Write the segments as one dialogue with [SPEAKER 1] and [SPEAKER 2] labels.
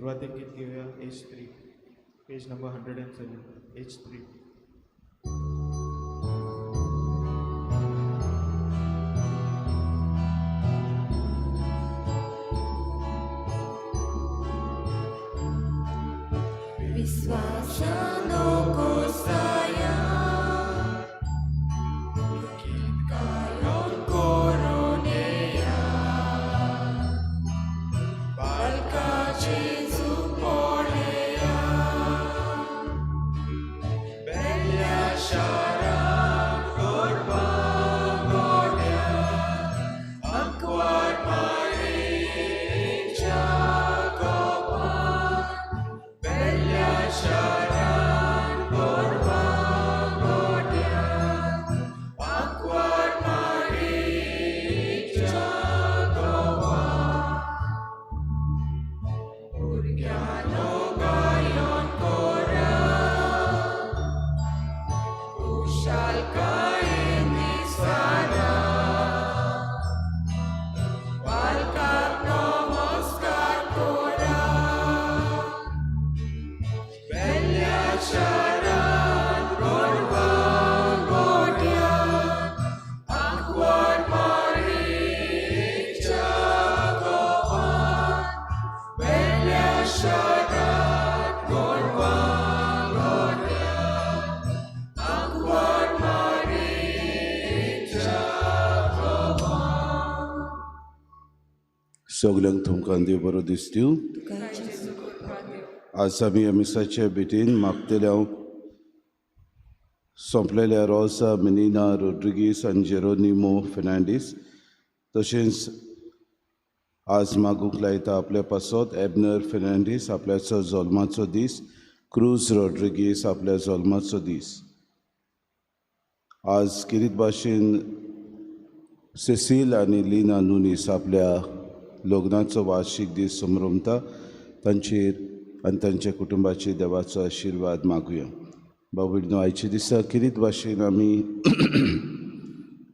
[SPEAKER 1] सुरुवातीक गीत घेऊया H3, page number 107, H3.
[SPEAKER 2] विश्वासानो कोसाया Kayon koronea Balka Jesu polea Bella Shara Korba Godia Angkwat Maria Jacoban Bella Shara Korba Godia Angkwat Maria Jacoban Urgyano gayon kora Kushal kain di sana Balkat namaskar kora Bella Sharan Korba Godia Angkwat Maria Jacoban Bella Sharan Korba Godia Angkwat Maria Jacoban
[SPEAKER 3] सगळ्यांक तुमकां देव बरो दीस दिवं. आज आमी मिसाच्या भेटीन मागतले हांव सोंपलेल्या रोसा मिनिना रोड्रिगीस आनी जेरोनिमो फेर्नांडीस तशेंच आज मागूंक लायता आपल्या पासत एबनर फेर्नांडीस आपल्याचो जल्माचो दीस, क्रूज रोड्रिगीस आपल्या जल्माचो दीस. आज किरीत भाशेन सेसील आनी लिना नुनीस आपल्या लग्नाचो वार्षिक दीस संभ्रमता. तांचेर आनी तांच्या कुटुंबाचेर देवाचो आशिर्वाद मागुया. बाबडीनो आयच्या दिसा किरीत भाशेन आमी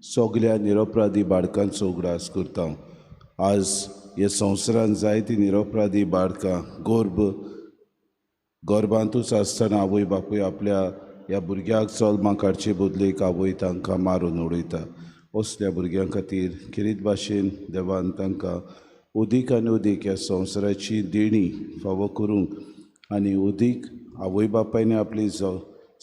[SPEAKER 3] सगल्या निरपराधी बाळकांचो उगडास करता. आज ह्या संवसारांत जायतीं निरपराधी बाळकां गर्भांतूच आसतना आवय बापूय आपल्या ह्या भुरग्याक जल्मा काडचे बदलेक आवय तांकां मारून उडयता. असल्या भुरग्यां खातीर किरीत भाशेन देवान तांकां उदीक आनी उदीक ह्या संवसाराची देणी फावो करूंक आनी उदीक आवय बापायनी आपली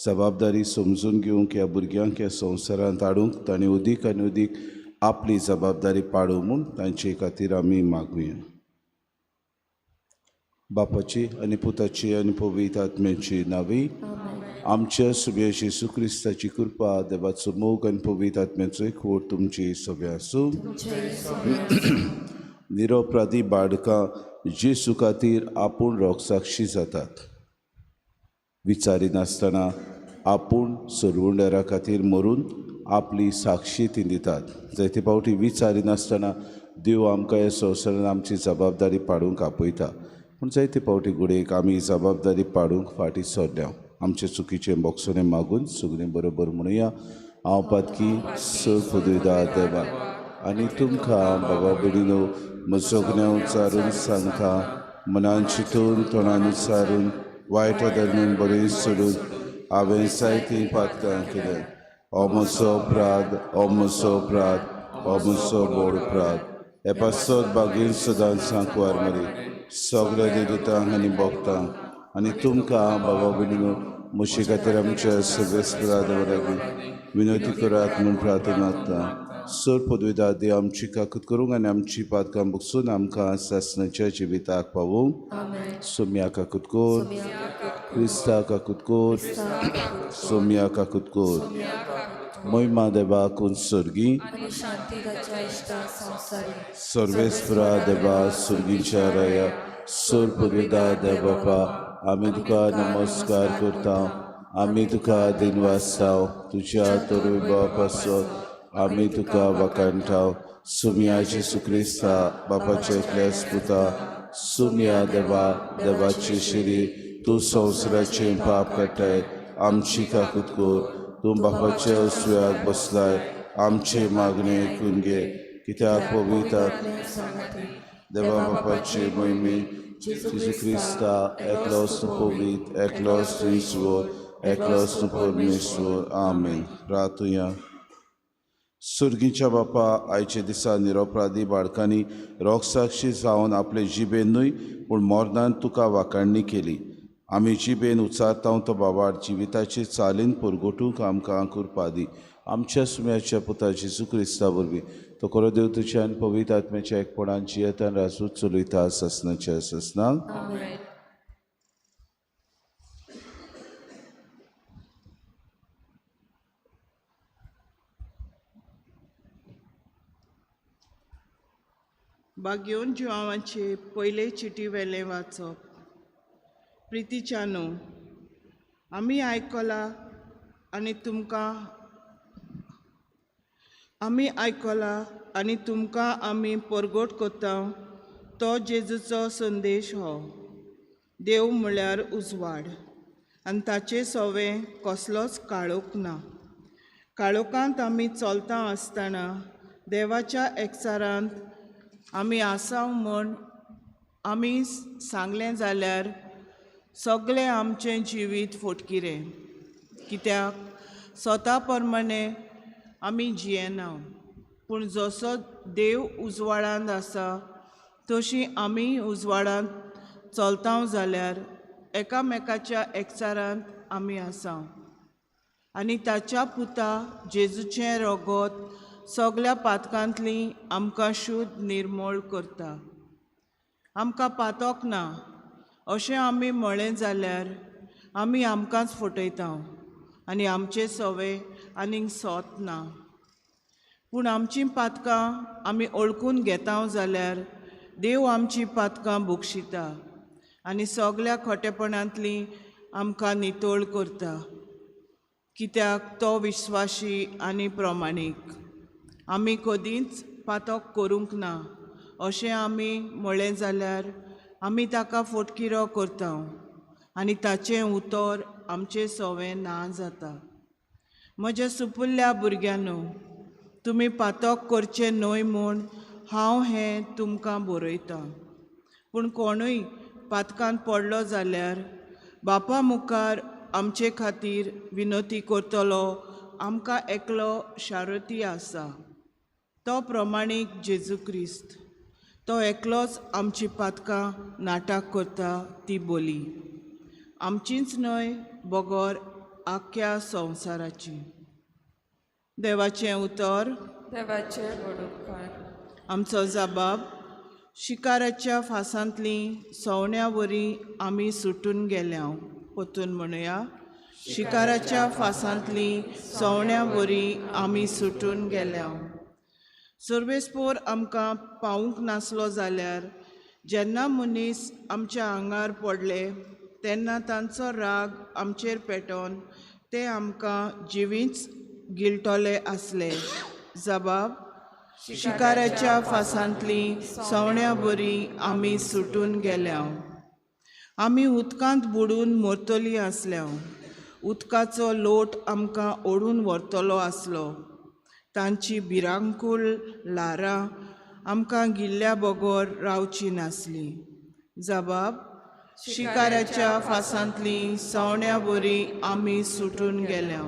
[SPEAKER 3] जबाबदारी समजून घेवंक ह्या भुरग्यांक ह्या संवसारांत हाडूंक ताणें उदीक आनी उदीक आपली जबाबदारी पाडूं म्हूण तांचे खातीर आमी मागुया. बापाची आनी पुताची आनी पवित्र आत्म्याची नांवी. आमच्या सुबे येशू क्रिस्ताची कृपा, देवाचो मोग आनी पवित्र आत्म्याचो एकवट तुमची सगळ्या आसूं. निरपराधी बाळकां जेसू खातीर आपूण रोगसाक्षी जातात. विचारिनासतना आपूण सरवंडरा खातीर मरून आपली साक्षी ती दितात. जायते फावटी विचारिनासतना देव आमकां ह्या संवसारांत आमची जबाबदारी पाडूंक आपयता. पूण जायते फावटी घडयेक आमी जबाबदारी पाडूंक फाटीं सरल्या. आमचे चुकीचें बोगसोने मागून सगळें बरोबर म्हणुया. हांव पातकी पदवीदार देवा आनी तुमकां बाबा भयणीनो म्हजो गुन्यांव विचारून सांगता. मनान चिंतून तोंडान विचारून वायट धर्मीन बरें सोडून हांवें जायतीं पातकां केल्यां. हो म्हजो अपराध, हो म्हजो अपराध, हो म्हजो व्हड अपराध. हे पासत बागेन सदांच सांकवार मरे सगळ्या देदूतांक आनी भक्तांक आनी तुमकां बाबा भयणीनो म्हजे खातीर आमच्या सगळ्या सुरादवरांनी विनंती करात म्हूण प्रार्थना करता. सर पदवीदार देव आमची काकूत करूंक आनी आमची पातकां बगसून आमकां सासणाच्या जिविताक पावूंक. सोम्या काकूत कोर, क्रिस्ता काकूत कोर, सोम्या काकूत कोर. महिमा देवाक उत्सर्गी, सर्वेस्परा देवा सुर्गीच्या राया. सर पदवीदार देव बापा आमी तुका नमस्कार करता. आमी तुका दिनवासताव. तुज्या तरुबा पासत आमी तुका वखाणटाव. सुम्या जेसू क्रिस्ता बापाच्या एकल्याच पुता. सुम्या देवा देवाचे शरीर तूं संवसाराचें पाप काडटाय. आमची काकूत कोर. तूं बापाच्या सुयाक बसलाय. आमचे मागणे ऐकून घे. कित्याक पवित्र देवा बापाचे मोहिमे Jesu Christa, eklos no povit, eklos no isvor, eklos no परमेश्वर. आमेन. प्रार्थुया. सुर्गीच्या बापा, आयचे दिसा निरपराधी बाळकांनी रोगसाक्षी जावन आपले जिबेनूय पूण मोर्नान तुका वाखाणणी केली. आमी जिबेन उचारता तो बाबाड जिविताची चालीन पुरगोटूंक आमकां कृपा दी. आमच्या सुम्याच्या पुता जेजू क्रिस्ता वरवीं तो खरो देव तुज्या आनी पवित्र आत्म्याच्या एकपणान जियेतान रासूच चलयता ससनाच्या ससनाक.
[SPEAKER 2] Amen.
[SPEAKER 4] भाग्योन जिवांचे पयले चिटी वेले वाचप. प्रितीच्यानो, आमी आयकलां आनी तुमकां आमी परगोट कोत्ता तो जेजूचो संदेश हो. देव म्हळ्यार उजवाड आनी ताचे सोवे कसलोच काळोख ना. काळोखांत आमी चलता आसतना देवाच्या एकचारांत आमी आसाव म्हूण आमी सांगलें जाल्यार सगळें आमचें जिवीत फोटकिरें. कित्याक स्वता प्रमाणे आमी जियेना, पूण जसो देव उजवाडांत आसा तशी आमी उजवाडांत चलता जाल्यार एकामेकाच्या एकचारांत आमी आसा. आनी ताच्या पुता जेजूचें रगत सगळ्या पातकांतली आमकां शुद्ध निर्मळ करता. आमकां पातोक ना अशें आमी म्हळें जाल्यार आमी आमकांच फटयता आनी आमचे सवे आनीक सोत ना. पूण आमचीं पातकां आमी ओळखून घेता जाल्यार देव आमचीं पातकां बुक्षिता आनी सगळ्या खोटेपणांतली आमकां नितळ करता. कित्याक तो विश्वासी आनी प्रमाणीक. आमी कदींच पातक करूंक ना अशें आमी म्हळें जाल्यार आमी ताका फोटकिरो करता आनी ताचें उतर आमचे सवें ना जाता. म्हज्या सुपुल्ल्या भुरग्यांनो, तुमी पातक करचें न्हय म्हूण हांव हें तुमकां बरयतां. पूण कोणूय पातकांत पडलो जाल्यार बापा मुखार आमचे खातीर विनोती करतलो आमकां एकलो शारोती आसा. तो प्रमाणीक जेजू क्रिस्त. तो एकलोच आमची पातकां नाटक करता ती बोली. आमचींच न्हय बगोर आख्या संवसाराची. देवाचें उतर.
[SPEAKER 2] देवाचे बडोपकार.
[SPEAKER 4] आमचो जबाब. शिकाराच्या फासांतली सवण्या वरी आमी सुटून गेल्या. पोतून म्हणुया. शिकाराच्या फासांतली सवण्या वरी आमी सुटून गेल्या. सर्वेस्पोर आमकां पावूंक नासलो जाल्यार जेन्ना मनीस आमच्या आंगार पडले तेन्ना तांचो राग आमचेर पेटोवन ते आमकां जिवीच गिळटले आसले. जबाब. शिकाराच्या फासांतली सवण्या बरी आमी सुटून गेल्या. आमी उदकांत बुडून मरतलीं आसल्या. उदकाचो लोट आमकां ओडून व्हरतलो आसलो. तांची भिरांकूळ ल्हारां आमकां गिल्ल्या बगोर रावची नासली. जबाब. शिकाराच्या फासांतली सवण्या बरी आमी सुटून गेल्या.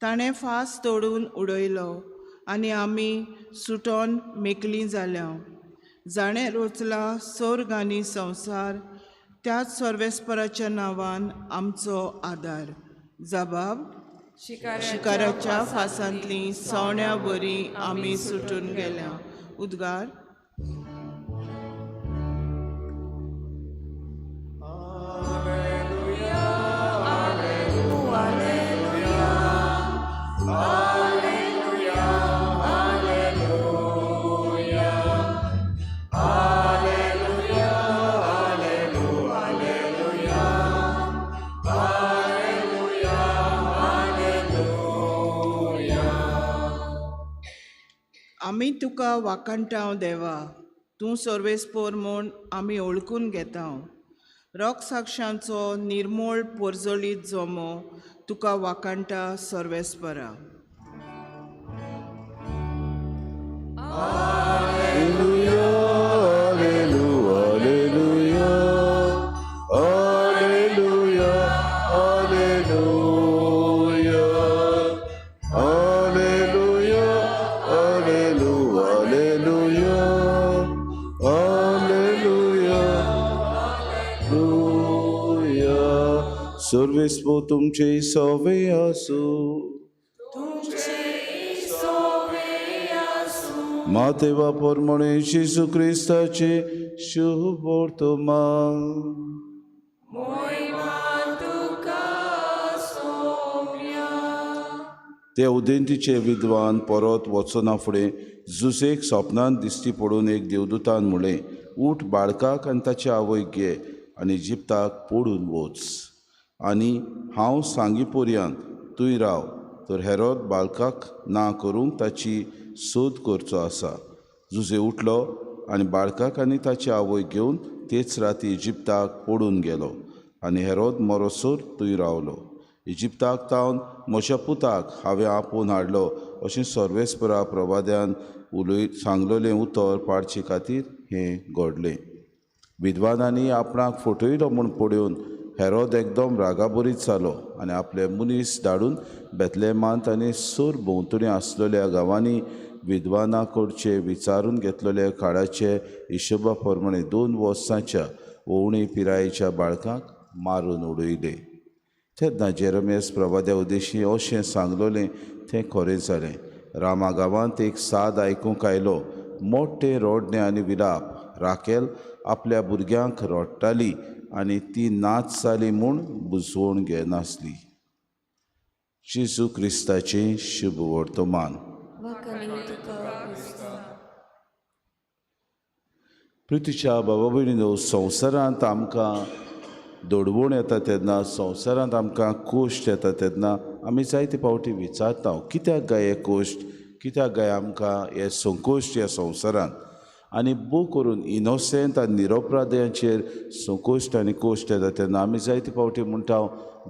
[SPEAKER 4] ताणें फास तोडून उडयलो आनी आमी सुटोन मेकलीं जाल्या. जाणें रोचला सर्ग आनी संवसार त्याच सर्वेस्पराच्या नांवान आमचो आदार. जबाब. शिकाराच्या फासांतली सवण्या बरी आमी सुटून गेल्या. उद्गार. आमी तुका वाखाणटाव देवा. तूं सर्वेस्पोर म्हूण आमी ओळखून घेता. रोग साक्षांचो निर्मळ पोरजोळीत जोमो तुका वाखाणटा सर्वेस्परा.
[SPEAKER 3] Alleluia, alleluia, alleluia. सर्वेस्पो तुमचे सवे आसूं. मातेवा पोरमणे जेजू क्रिस्ताचे शुभ वर्तमान. ते उदेंतीचे विद्वान परत वचना फुडें जुसेक स्वप्नांत दिश्टी पडून एक देवदूतान म्हणलें, उठ बाळकाक आनी ताचे आवयक घे आनी इजिप्ताक पडून वच, आनी हांव सांगी पर्यंत तुंय राव, तर हेरोद बाळकाक ना करूंक ताची सोद करचो आसा. जुसे उठलो आनी बाळकाक आनी ताचे आवयक घेवन तेच राती इजिप्ताक पडून गेलो, आनी हेरोद मरोसोर थंय रावलो. इजिप्ताक तावन म्हज्या पुताक हांवें आपोवन हाडलो अशें सर्वेस्परा प्रभाद्यान सांगलोलें उतर पाडचे खातीर हें घडलें. विद्वानांनी आपणाक फटयलो म्हूण पळोवन हेरोद एकदम रागाबरीत जालो आनी आपले मनीस धाडून बेतलेमांत आनी सोर भोंवतणी आसलेल्या गांवांनी विद्वानां कडचे विचारून घेतलेल्या काळाचे हिशोबा प्रमाणे 2 वर्सांच्या ओवणी पिरायेच्या बाळकाक मारून उडयले. तेन्ना जेरेमियास प्रभाद्या उद्देशी अशें सांगलोलें तें खरें जालें. रामा गांवांत एक साद आयकूंक आयलो, मोठ्ठे रोडणे आनी विलाप. राकेल आपल्या भुरग्यांक रडटाली आनी ती नाच जाली म्हूण बुजवण घेनासली. जेजू क्रिस्ताचें शुभ वर्तमान. प्रितीच्या बाबा भयणीनो, संवसारांत आमकां दडवण येता तेन्ना, संवसारांत आमकां कोश्ट येता तेन्ना आमी जायते फावटी विचारता, कित्याक गाय हे कोश्ट, कित्याक गाय आमकां हे संकोश्ट ह्या संवसारांत. आनी भोव करून इनोसेंट आनी निरपराध्यांचेर संकोश्ट आनी कोश्ट येता तेन्ना आमी जायते फावटी म्हणटा,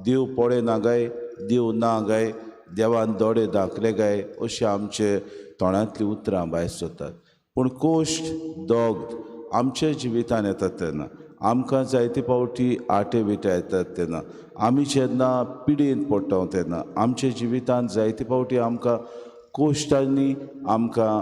[SPEAKER 3] देव पळय ना गाय, देव ना गाय, देवान दोळे धांकले गाय, अशीं आमचे तोंडांतलीं उतरां भायर सरतात. पूण कोश्ट दोग आमच्या जिवितान येतात तेन्ना, आमकां जायते फावटी आटे विटे येतात तेन्ना, आमी जेन्ना पिडेंत पडटा तेन्ना, आमच्या जिवितांत जायते फावटी आमकां कोश्टांनी आमकां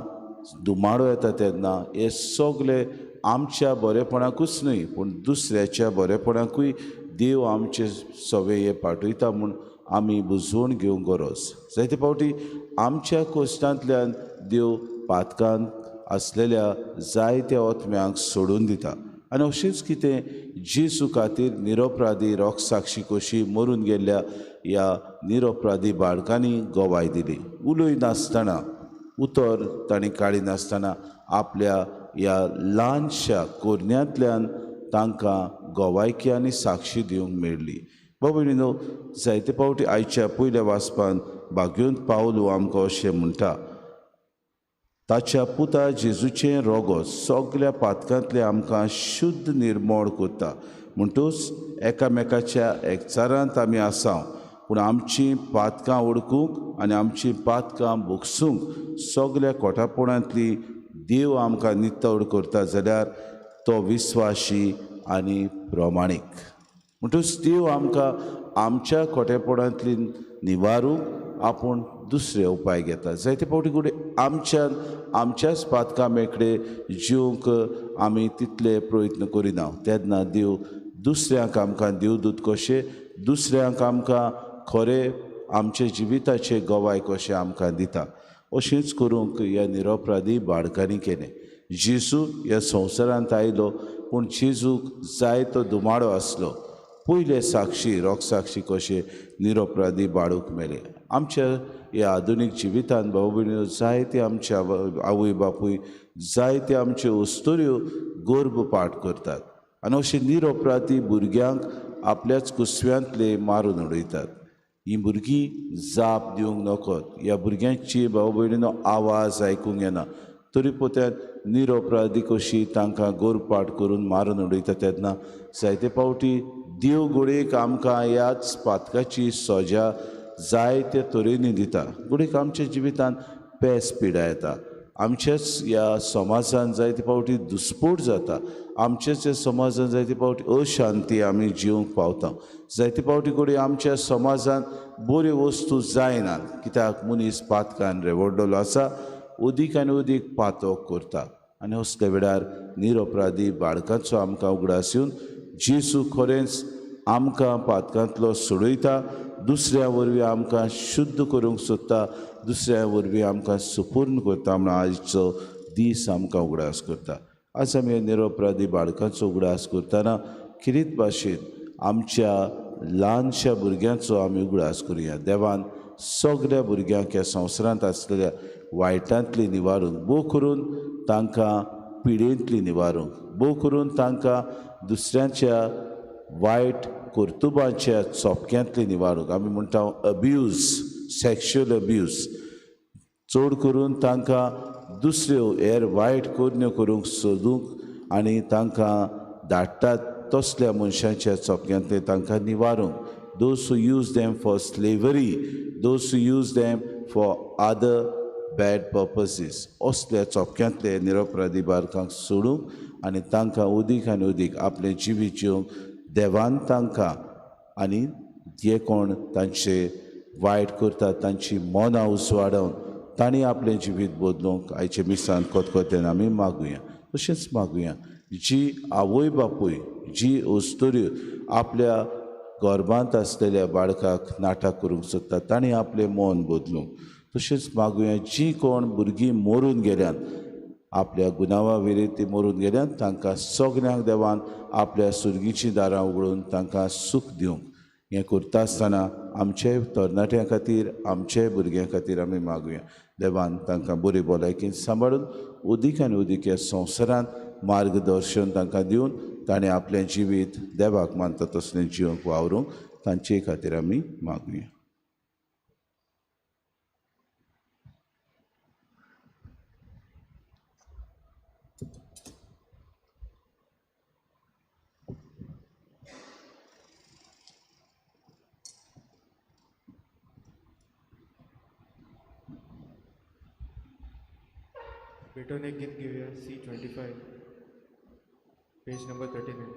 [SPEAKER 3] दुमाडो येता तेन्ना, हे सगळे आमच्या बरेपणाकूच न्हय पूण दुसऱ्याच्या बरेपणाकूय देव आमचे सवे हे पाठयता म्हूण आमी बुजवण घेवंक गरज. जायते फावटी आमच्या कोश्टांतल्यान देव पातकांत आसलेल्या जायत्या ओतम्यांक सोडून दिता. आनी अशेंच कितें जेजू खातीर निरपराधी रोगसाक्षी कशी मरून गेल्ल्या ह्या निरपराधी बाळकांनी गोवाय दिली. उलोय नासतना, उतर तांणी काडी नासतना आपल्या ह्या ल्हानशा कोरण्यांतल्यान तांकां गोवायकी आनी साक्षी दिवंक मेळ्ळी. भयणीनो, जायते फावटी आयच्या पयल्या वाचपान भाग्योंत पावलू आमकां अशें म्हणटा, ताच्या पुता जेजूचें रोगोस सगळ्या पातकांतले आमकां शुद्ध निर्मळ करता. म्हणटूच एकामेकाच्या एकचारांत आमी आसां, पूण आमचीं पातकां ओळखूंक आनी आमचीं पातकां भोगसूंक सगळ्या कोटापणांतली देव आमकां नितळ करता जाल्यार तो विस्वाशी आनी प्रमाणीक. म्हणटूच देव आमकां आमच्या खोटेपणांतली निवारूंक आपूण दुसरे उपाय घेता. जायते फावटी कुठे आमच्याच पातकां मेकळे जिवंक आमी तितले प्रयत्न करिना, तेन्ना देव दुसऱ्यांक आमकां देवदूत कशें, दुसऱ्यांक आमकां खरें आमचे जिविताचे गोवाय कशें आमकां दिता. अशेंच करूंक ह्या निरपराधी बाळकांनी केलें. जेजू ह्या संवसारांत आयलो पूण जेजूक जायतो दुमाडो आसलो. पयले साक्षी रोगसाक्षी कशें निरपराधी बाळूक मेले. आमच्या ह्या आधुनीक जिवितांत भाव भयणीनो, जायते आमच्या आवय बापूय जायते आमच्यो अस्तुऱ्यो गर्भपाठ करतात आनी अशे निरपराधी भुरग्यांक आपल्याच कुसव्यांतले मारून उडयतात. हीं भुरगीं जाप दिवंक नकत, ह्या भुरग्यांची भाव भयणीनो आवाज आयकूंक येना, तरी पोत्यान निरपराधी कशी तांकां गर्भपाठ करून मारून उडयता. तेन्ना जायते फावटी देव घडयेक आमकां ह्याच पातकाची सजा जायते तरेनी दिता. घडयेक आमच्या जिवितांत पेस पिडा येता, आमच्याच ह्या समाजांत जायते फावटी दुस्फोट जाता, आमच्याच ह्या समाजांत जायते फावटी अशांती आमी जिवंक पावता. जायते फावटी घडये आमच्या समाजांत बऱ्यो वस्तू जायनात, कित्याक मनीस पातकान रेवड्डलो आसा, अदीक आनी अदीक पातक करता. आनी असल्या वेळार निरपराधी बाळकांचो आमकां उगडास येवन जेजू खरेंच आमकां पातकांतलो सोडयता, दुसऱ्या वरवीं आमकां शुद्ध करूंक सोदता, दुसऱ्या वरवीं आमकां सुपूर्ण करता म्हण आयचो दीस आमकां उगडास करता. आज आमी निरपराधी बाळकांचो उगडास करतना किरीत भाशेन आमच्या ल्हानशा भुरग्यांचो आमी उगडास करुया. देवान सगळ्या भुरग्यांक ह्या संवसारांत आसलेल्या वायटांतली निवारूंक, भोव करून तांकां पिडेंतली निवारूंक, भोव करून तांकां दुसऱ्यांच्या वायट कर्तुबांच्या चोपक्यांतली निवारूंक. आमी म्हणटा अब्यूज, सॅक्शुअल अब्यूज, चड करून तांकां दुसऱ्यो हेर वायट करण्यो करूंक सोदूंक आनी तांकां धाडटात तसल्या मनशांच्या चोपक्यांतले तांकां निवारूंक. Those who use them for slavery, those who use them for other bad purposes, असल्या चोपक्यांतले निरपराधी बाळकांक सोडूंक आनी तांकां उदीक आनी उदीक आपलें जिवीत जिवंक देवान तांकां आनी जे कोण तांचे वायट करतात तांची मोनां उसवाडोवन तांणी आपलें जिवीत बदलूंक आयचे मिसांत कोतकोत्यान आमी मागुया. तशेंच मागुया जी आवय बापूय, जी अस्तुऱ्यो आपल्या गर्भांत आसलेल्या बाळकाक नाटक करूंक सोदतात तांणी आपलें मन बदलूंक. तशेंच मागुया जी कोण भुरगीं मरून गेल्यात, आपल्या गुनांवा वेरें ती मरून गेल्यात, तांकां सगल्यांक देवान आपल्या सुर्गीचीं दारां उगडून तांकां सूख दिवंक. हें करता आसतना आमचे तरणाट्यां खातीर, आमचे भुरग्यां खातीर आमी मागुया. देवान तांकां बरे भलायकेन सांबाळून उदीक आनी उदीक ह्या संवसारांत मार्गदर्शन तांकां दिवन ताणें आपलें जिवीत देवाक मानता तसलें जिवंक वावरूंक तांचे खातीर आमी मागुया.
[SPEAKER 1] भेटून एक गीत घेऊया. C25, page number 39.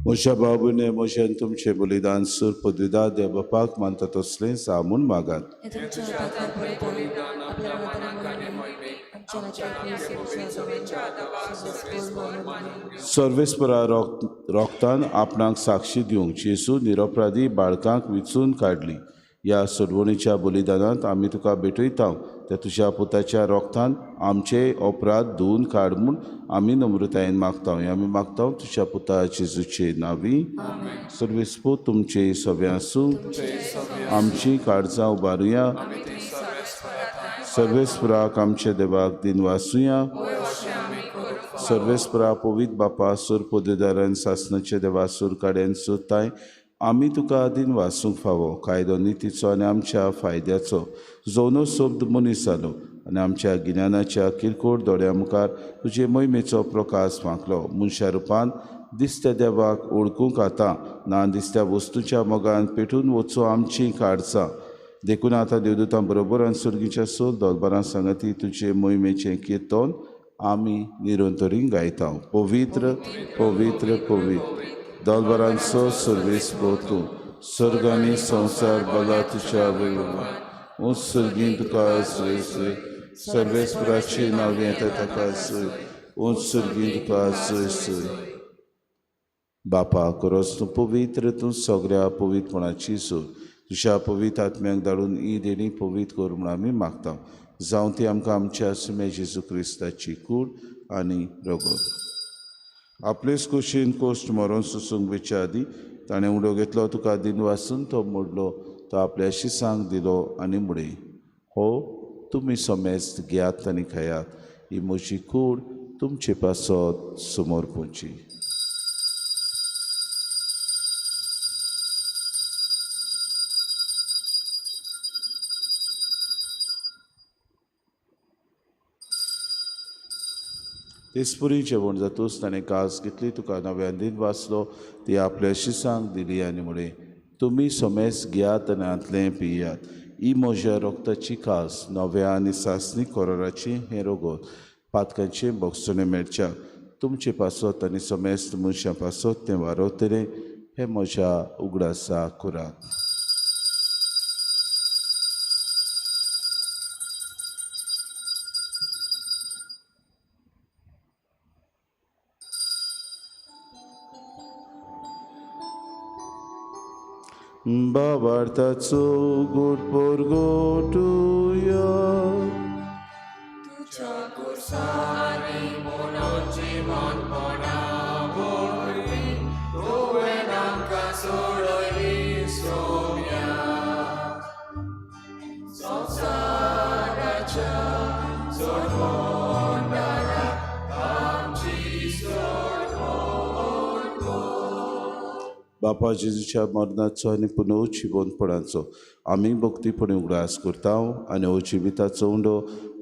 [SPEAKER 1] म्हज्या बाबूने म्हजें तुमचें बलिदान सूर पदवीदार देव बापाक मानता तसलें सामून मागात.
[SPEAKER 2] हे तुमच्या हातांतल्या बलिदान आपल्या नातांनी आमच्या राज्यात
[SPEAKER 3] सर्वेस्परा रोगतान आपणाक साक्षी दिवंक जेजू निरपराधी बाळकांक विचून काडली. ह्या सोडवणीच्या बलिदानांत आमी तुका भेटयता. त्या तुज्या पुताच्या रोगतान आमचे अपराध धुवन काड म्हूण आमी नम्रतायेन मागता. हे आमी मागता तुज्या पुता जेजूचे नांवी. सर्वेस्पो तुमचे सव्या आसूं, आमची काळजां उबारुया. सर्वेस्पराक आमचे देवाक दिन वासुया. सर्वेस्परा पवित्र बापा सूर पदवीदारान सासणाचे देवा सूर काड्यान सोदताय आमी तुका दिन वासूंक फावो. कायदो नितीचो आनी आमच्या फायद्याचो जोनो शब्द मनीस जालो आनी आमच्या गिन्यानाच्या किरकोळ दोळ्या मुखार तुजे मोहिमेचो प्रकाश फांकलो. मनशा रुपान दिसत्या देवाक ओळखूंक आता ना दिसत्या वस्तूच्या मोगान पेटून वचो आमची काडचां. देखून आतां देवदूतां बरोबर आनी सुर्गीच्या सोद दोलबारां सांगती तुजे मोहिमेचें किर्तन आमी निरंतरी गायता. पवित्र पवित्र पवित्र दोलबारांचो सर्वेस्पो तूं. सर्ग आनी संवसार बला तुज्या वयल्यान उंच सर्गीन तुका सय सय. सर्वेस्पराची नांव येता ताका सय. उंच सर्गीन तुका सय सय. बापा खरोच तूं पवित्र, तूं सगळ्या पवित्रपणाची सोद. तुज्या पवित्र आत्म्याक धाडून ही देणी पवित्र कर म्हूण आमी मागता. जावं ती आमकां आमच्या सुमे जेजू क्रिस्ताची कूड आनी रगत. आपलेच कुशीन कोश्ट मरून सुसूंक विच्या आदी ताणें उडो घेतलो, तुका दिन वाचून तो मोडलो, तो आपल्या शिसांक दिलो आनी मुडे. हो तुमी सोमेस्त घेयात आनी खायात, ही म्हजी कूड तुमचे पासत समोर पोवची. तेसपुरी जेवण जातूच ताणें कास घेतली, तुका नव्यान दिन वाचलो, ती आपल्या शिसांक दिली आनी म्हळें, तुमी सोमेस घेयात आनी आंतलें पियात, ही म्हज्या रोगताची कास, नव्या आनी सासणी कोराराची हें रगत, पातकांचे बोगसणे मेळच्या तुमचे पासत आनी सोमेस्त मनशां पासत तें वारवतलें, हें म्हज्या उगडासा कुराक. बाबार्थाचो गोड पोरगोटुया.
[SPEAKER 2] तुझ्या कुर्सानी मोनोन जीवन पोडावोरी, तुवें आमकां सोडयली सोम्या. संवसाराच्या सोडवोंडाराक आमची सोडवण कर.
[SPEAKER 3] बापा जेजूच्या मरणाचो आनी पुनरुज्जीवनपणाचो आमी भक्तीपणे उगडास करता आनी हो जिविताचो उंडो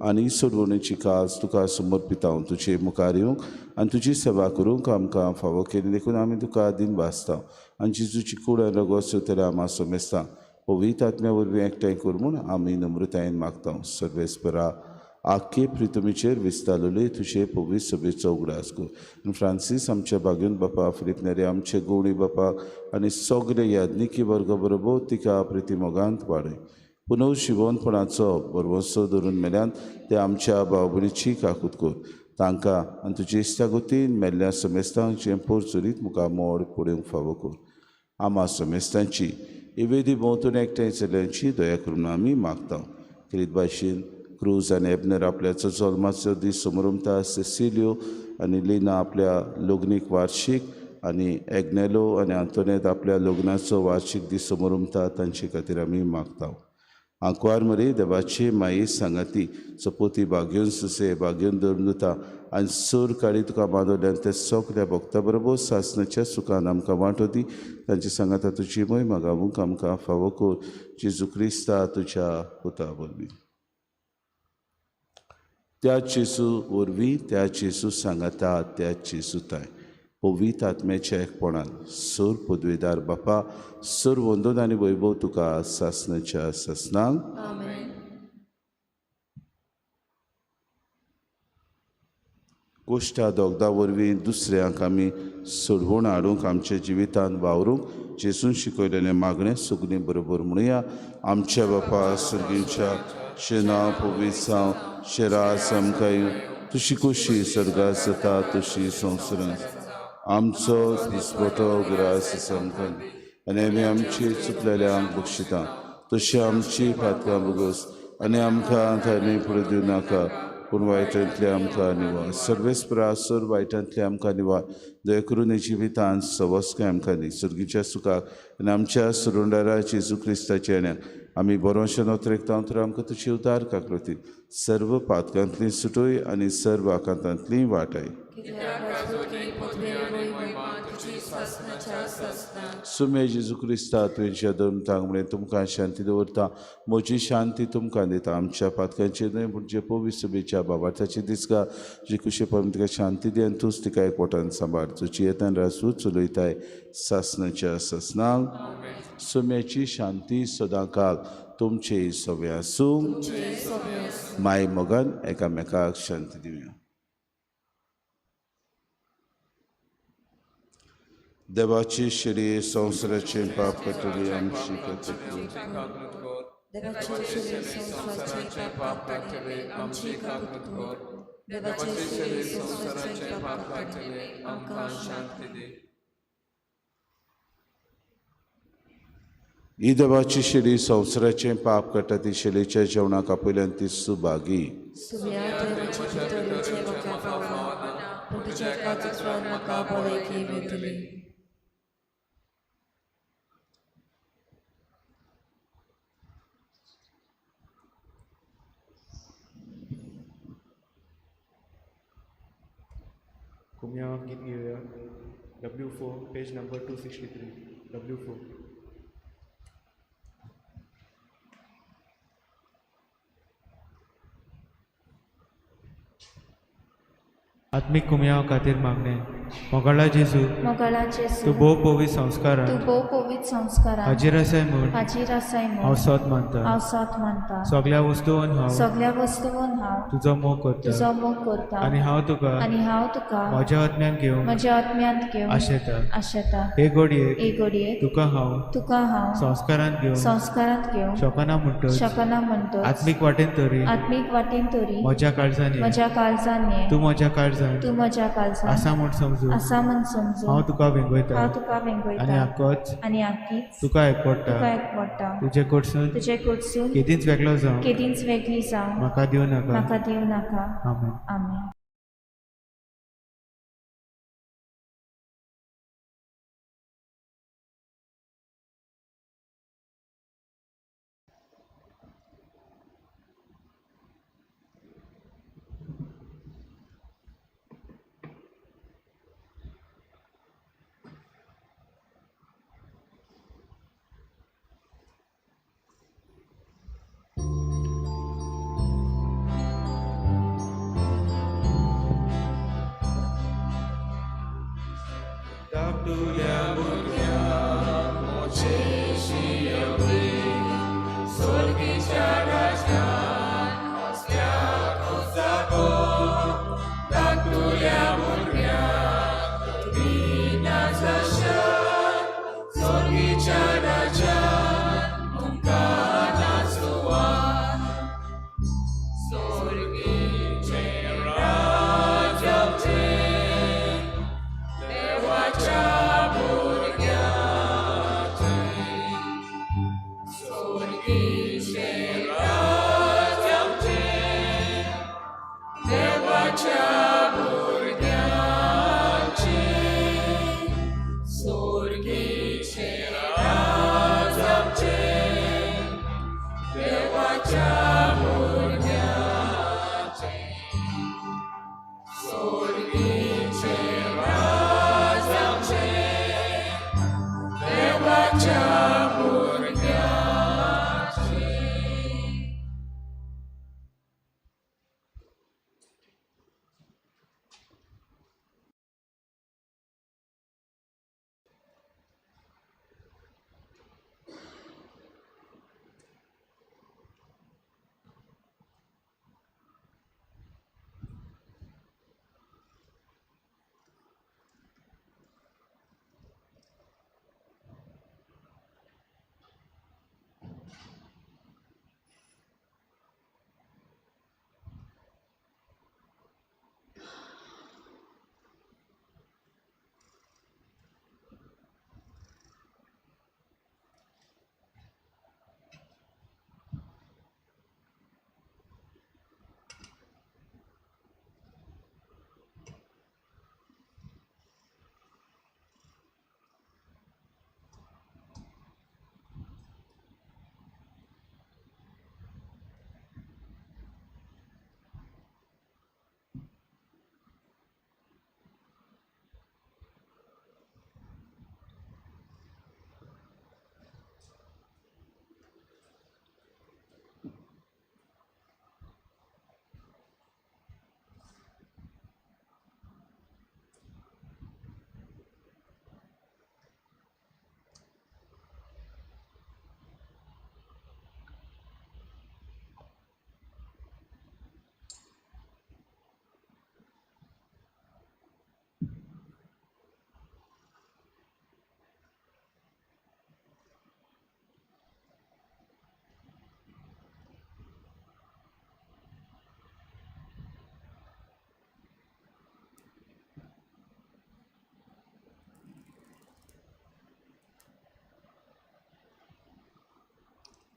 [SPEAKER 3] आनी सोडवणेची कास तुका समर्पिता. तुजे मुखार येवंक आनी तुजी सेवा करूंक आमकां फावो केली देखून आमी तुका दिन भासता आनी जेजूची कूड आनी रगत सेवतले आमी सोमेस्ता. पवित्र आत्म्या वरवीं एकठांय कर म्हूण आमी नम्रतायेन मागता. सर्वेस्परा आख्खे प्रितमेचेर विस्तारलेले तुजे पवित्र सभेचो उगडास कर. फ्रांसीस आमच्या बागेन बापा, फिलिप नेरे आमचे गवळी बापा आनी सगळे याज्ञिकी वर्ग बरोबर तिका प्रितीमोगांत वाडय. पुनरुज्जीवनपणाचो बरवंसो धरून मेल्यान ते आमच्या भाव भयणीची काकूट कर. तांकां आनी तुजे इश्टागतीन मेल्ल्या समेस्तांक जें पोरचुरीत मुखार मोड पडूंक फावो कर. आमा समेस्तांची इवेदी भोंवतून एकठांय जाल्ल्यांची दया करून आमी मागता. खेरीत भाशेन क्रूज आनी एबनर आपल्याचो जल्माचो दीस समोरुमता. सेसिलियो आनी लिना आपल्या लग्नीक वार्षिक आनी एग्नेलो आनी आंतोनेत आपल्या लग्नाचो वार्षिक दीस समोरुमता. तांचे खातीर आमी मागता. आंकवार मरे देवाचे माये सांगाती चपोती बागेवन सुसे बागेवन दवरता आनी सूर काडी तुका मादवल्यान ते सगल्या भक्तां बरोबर सासणाच्या सुखान आमकां वांटो दी. तांचे सांगाता तुजी महिमा गावूंक आमकां फावो कर. जेजू क्रिस्ता तुज्या पुता वरवीं. त्या जेजू वरवीं, त्या जेजू सांगाता, त्या जेजू ताय पवित्र आत्म्याच्या एकपणान सूर पदवेदार बापा, सूर वंदन आनी वैभव तुका सासणाच्या सासणांक.
[SPEAKER 2] आमेन.
[SPEAKER 3] गोश्टा दोगदा वरवीं दुसऱ्यांक आमी सोडवण हाडूंक आमच्या जिवितांत वावरूंक जेजून शिकयलेलें मागणें सगळीं बरोबर म्हणुया. आमच्या बापा सुर्गीच्या शेना पवित्र जावं, शेरास आमकां तुशी कुशी सर्गास जाता तशी संवसारांत आमचो दिसपटो गिरास आमकां आनी आमी आमची चुकलेल्यांक बक्षिता तशी आमची फातकां बगोस आनी आमकां थायनी फुडें दिवं नाका पूण वायटांतले आमकां निवार. सर्वेस्परा सर वायटांतले आमकां निवार. दया करून हे जिवितांत सवस्काय आमकां दी. सुर्गीच्या सुखाक आनी आमच्या सुरुंडारा जेजू क्रिस्ताच्या येण्याक आमी बरोवशें नोत्रेकता तर आमकां तुजी उदार काकलती सर्व पातकांतली सुटोय आनी सर्व आकांतांतली वाटाय. सुमे जेजू क्रिस्ता तुवेंच्या धर्मतांक म्हणें तुमकां शांती दवरता. म्हजी शांती तुमकां दिता. आमच्या पातकांचेर न्हय पूण जे पवित्र सभेच्या बाबार्थाची दिसगा जी कुशी परम तिका शांती दी आनी तूंच तिका एकवटान सांबाळ. तुजी येतान रासूं चलयताय सासणाच्या सासणांक. सुम्याची शांती सदां काल तुमचे सवे आसूं. माय मोगान एकामेकाक शांती दिवया. देवाची शिडी संवसाराचे पाप कटली आमची कटली.
[SPEAKER 1] ही देवाची शेळी संवसाराचें पाप काडटा ती शेळीच्या जेवणाक आपयल्यान ती सुभागी
[SPEAKER 2] सुर्या देवाची पितळीचे म्हाका पावना पूण तुज्या कातूंतल्यान म्हाका भलायकी मेळटली.
[SPEAKER 5] कुम्या गीत घेऊया. W4 page number 263. W4. आत्मिक कुम्या खातीर मागणे. मोगाळा जेजू,
[SPEAKER 6] मोगाळा जेजू,
[SPEAKER 5] तूं भोव पवित्र संस्कारान
[SPEAKER 6] तूं भोव पवित्र संस्कारान
[SPEAKER 5] हाजीर आसाय म्हूण
[SPEAKER 6] हाजीर आसाय
[SPEAKER 5] हांव
[SPEAKER 6] म्हूण
[SPEAKER 5] सत मानता.
[SPEAKER 6] हांव सत मानता.
[SPEAKER 5] सगळ्या वस्तूंन हांव
[SPEAKER 6] सगळ्या वस्तूंन हांव
[SPEAKER 5] तुजो मोग करता
[SPEAKER 6] तुजो मोग करता
[SPEAKER 5] आनी हांव तुका
[SPEAKER 6] आनी हांव तुका
[SPEAKER 5] म्हज्या आत्म्यान घेवन
[SPEAKER 6] म्हज्या आत्म्यांत घेवन
[SPEAKER 5] आशेता.
[SPEAKER 6] आशेता.
[SPEAKER 5] हे घडयेक
[SPEAKER 6] हे घडयेक
[SPEAKER 5] तुका हांव संस्कारान घेवन
[SPEAKER 6] संस्कारांत घेवन
[SPEAKER 5] शकना म्हणटच
[SPEAKER 6] शकना म्हणटच
[SPEAKER 5] आत्मीक वाटेन तरी
[SPEAKER 6] आत्मीक वाटेन तरी
[SPEAKER 5] म्हज्या काळजान ये.
[SPEAKER 6] म्हज्या काळजान ये.
[SPEAKER 5] तूं म्हज्या काळजान
[SPEAKER 6] तूं म्हज्या काळजान
[SPEAKER 5] आसा म्हूण समजून
[SPEAKER 6] आसा म्हूण समजून
[SPEAKER 5] हांव तुका वेंगयता
[SPEAKER 6] हांव तुका
[SPEAKER 5] आनी
[SPEAKER 6] वेंगयता
[SPEAKER 5] आक्कोच
[SPEAKER 6] आनी आख्खीच
[SPEAKER 5] तुका एकपडटा.
[SPEAKER 6] तुका एकवडटा.
[SPEAKER 5] तुजे कडसून
[SPEAKER 6] तुजे कडसून
[SPEAKER 5] केदींच वेगळो जावं
[SPEAKER 6] केदींच वेगळी जावं
[SPEAKER 5] म्हाका दिवं नाका.
[SPEAKER 6] म्हाका दिवं नाका.
[SPEAKER 5] आमेन.
[SPEAKER 6] आमेन.
[SPEAKER 7] Dewacha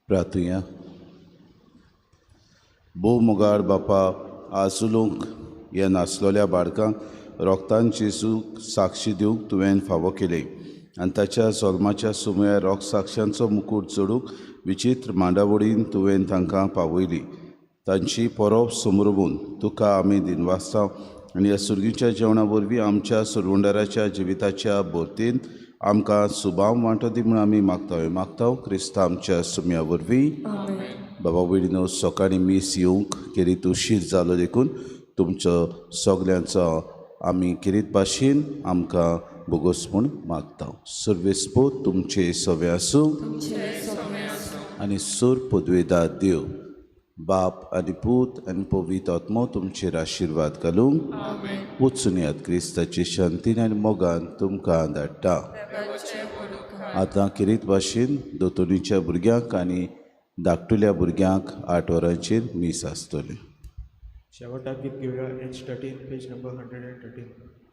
[SPEAKER 3] प्रार्थुया. भोव मोगाळ बापा, आज उलोवंक ह्या नासलोल्या बाळकांक रोगतान जेजूक साक्षी दिवंक तुवें फावो केले आनी ताच्या जल्माच्या सुमयार रोग साक्षांचो मुकूट जोडूंक विचित्र मांडावळीन तुवें तांकां पावयली. तांची परब समरुबून तुका आमी दिनवासता आनी ह्या सुर्गीच्या जेवणा वरवीं आमच्या सुरवंडाराच्या जिविताच्या बोरतेन आमकां सुबाव वांटो दी म्हूण आमी मागता क्रिस्ता आमच्या सुमया वरवीं. बाबा विडीनो सकाळीं मीस येवंक किरीत उशीर जालो देखून तुमचो सगल्यांचो आमी किरीत भाशेन आमकां बोगोस म्हूण मागता. सर्वेस्पो तुमचे सवे आसूं आनी सूर पदवेदार देव बाप आनी पूत आनी पवित्र आत्मो तुमचेर आशिर्वाद घालूंक वचून येयात. क्रिस्ताचे शांतीन आनी मोगान तुमकां धाडटा. आतां किरीत भाशेन दोतोरीच्या भुरग्यांक आनी धाकटुल्या भुरग्यांक 8 वरांचेर मीस आसतली.
[SPEAKER 5] शेवटाक गीत घेवया H13 पेज नंबर 113.